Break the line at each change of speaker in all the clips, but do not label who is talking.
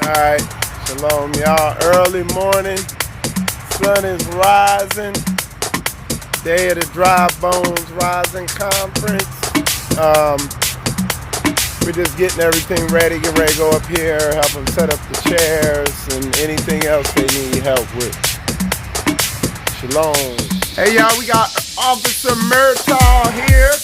Alright, shalom y'all. Early morning, sun is rising. Day of the Dry Bones Rising Conference. We're just getting everything ready, get ready to go up here, help them set up the chairs and anything else they need help with. Shalom. Hey y'all, we got Officer Murtaugh here.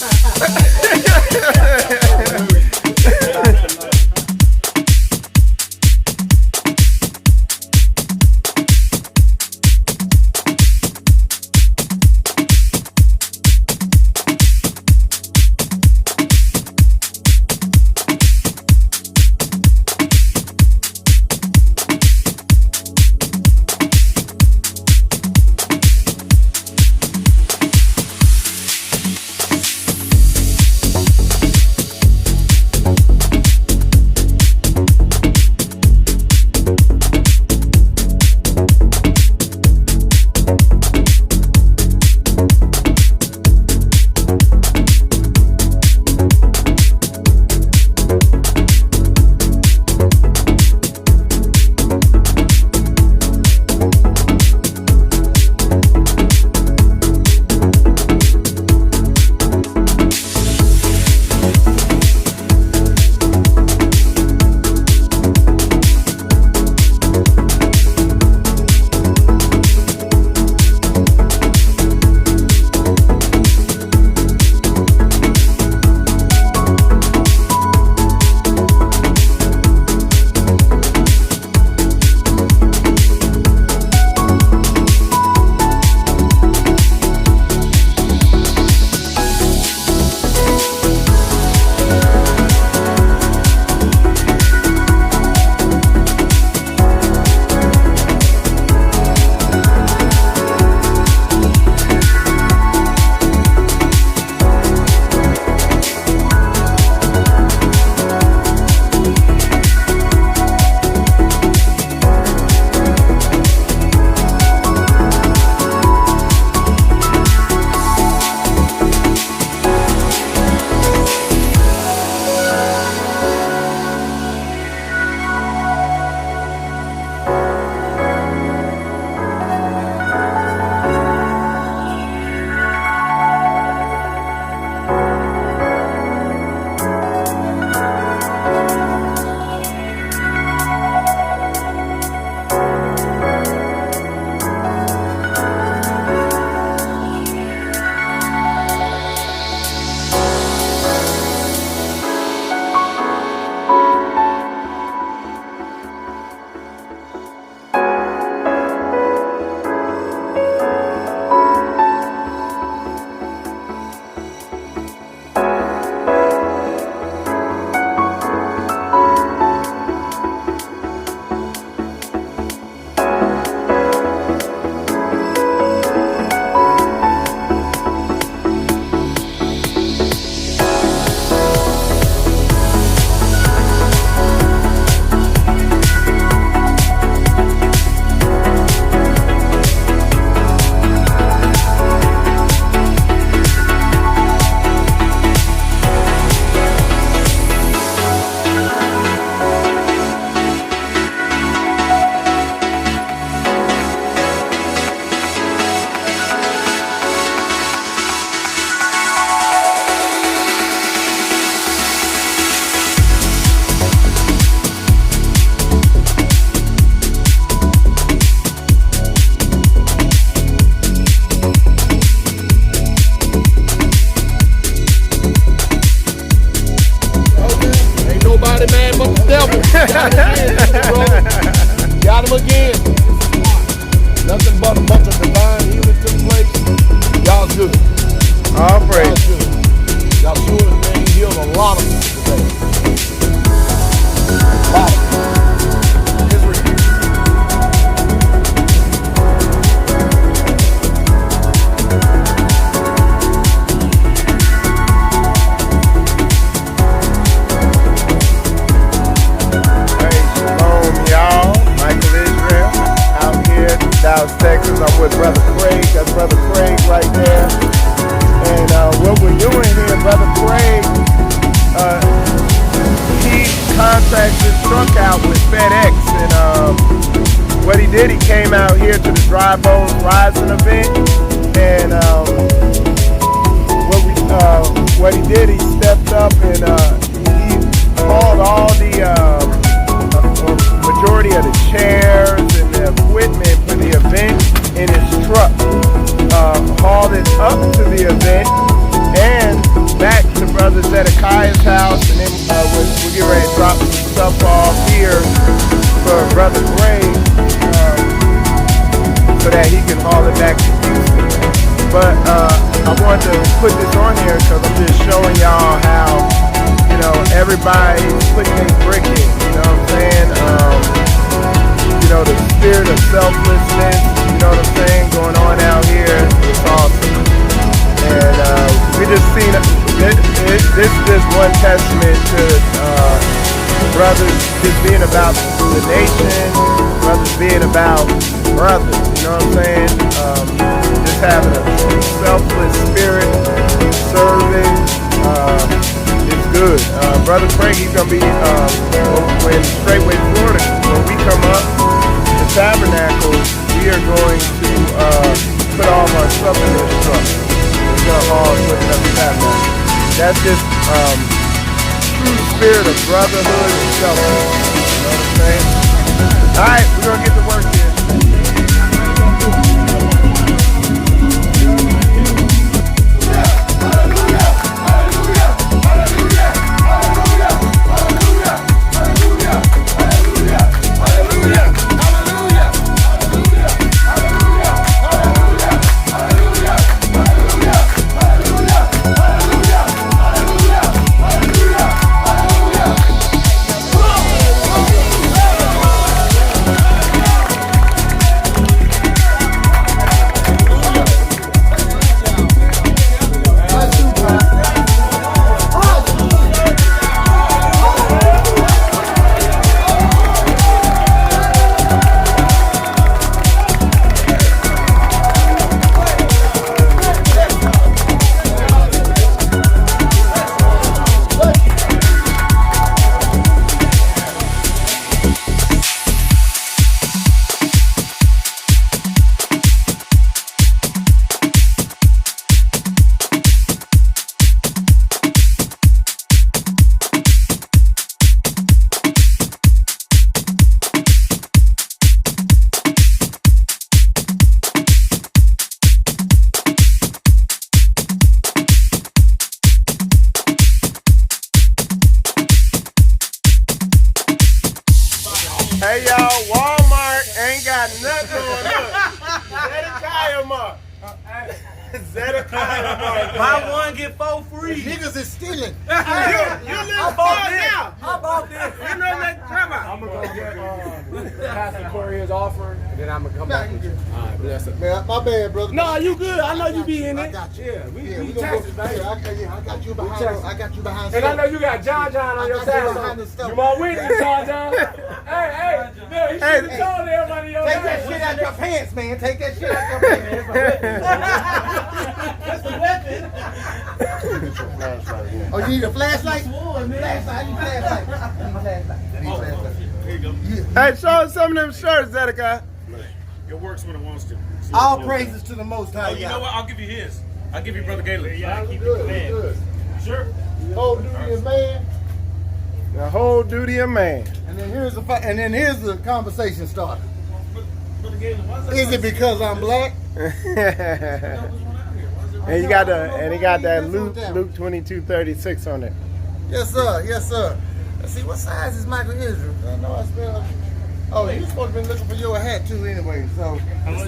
Got him again. Nothing but a bunch of divine healing took place. Y'all good.
All praise.
Y'all sure, man, he healed a lot of people today. A lot of people.
Dallas, Texas. I'm with Brother Craig. That's Brother Craig right there. And what we're Dry Bones Rising event, and what he did, he stepped up and he hauled all the majority of the chairs and the equipment for the event in his truck, hauled it up to the event and back to Brother Zedekiah's house, and then we'll get ready to drop some stuff off here for Brother Gray so that he can haul it back to Houston. But I wanted to put this on here because I'm just showing y'all how, you know, everybody's putting their brick in, you know what I'm saying? You know, the spirit of selflessness, you know what I'm saying, going on out here, it's awesome. And we just seen, this is just one testament to brothers just being about the nation, brothers being about brothers, you know what I'm saying? Just having a selfless spirit, serving, is good. Brother Frank, he's gonna be when Straightway Florida, when we come up to Tabernacle, we are going to put all of our stuff in this truck. We're gonna haul putting up the Tabernacle. That's just true spirit of brotherhood and selflessness. You know what I'm saying? All right, we're gonna get to work here. Hey y'all, Walmart ain't got nothing going on. Zedekiah Mark. Zedekiah Mark.
Buy one, get 4 free.
Niggas is stealing.
You live far now.
How about this?
You know that drama.
I'm gonna go get Pastor Corey's offering, and then I'm gonna come back with you. All right, bless it.
Man, my bad, brother.
No, you good. I know you be in
I
it.
got you.
Yeah, we
we
Texas,
gonna
baby.
go. I got you behind. I got you behind.
And I know you got John on your
I got you
side.
behind the
So
stove.
you want witness, John? Hey, look, you should have told everybody your
Take that
name.
shit out your pants, man. Take that shit out your pants.
That's the weapon.
Oh, you need a flashlight? Flashlight. I need flashlight. I need flashlight.
Here you go.
Hey, show us some of them shirts, Zedekiah.
It works when it wants to.
All praises to the Most High.
Oh, you know what? I'll give you his. I'll give you Brother Galen.
Yeah, keep it man.
Good.
Sure.
Whole duty is man.
The whole duty of man.
And then here's the conversation starter.
Brother Galen, why is that?
Is it because I'm black?
And he got that Luke 22:36 on it.
Yes, sir. Yes, sir. Let's see, what size is Michael Israel? I know I spelled. Oh, he's supposed to be looking for your hat too, anyway. So,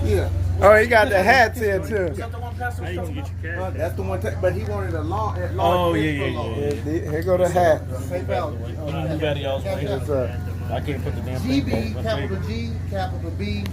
yeah.
Oh, he got the hats here too.
Is that the one Pastor was talking about?
That's the one. But he wanted a long.
Oh, yeah.
Here go the hat.
Pay value.
You better y'all's way.
Yes, sir.
I can't put the damn thing.
GB, capital G, capital B.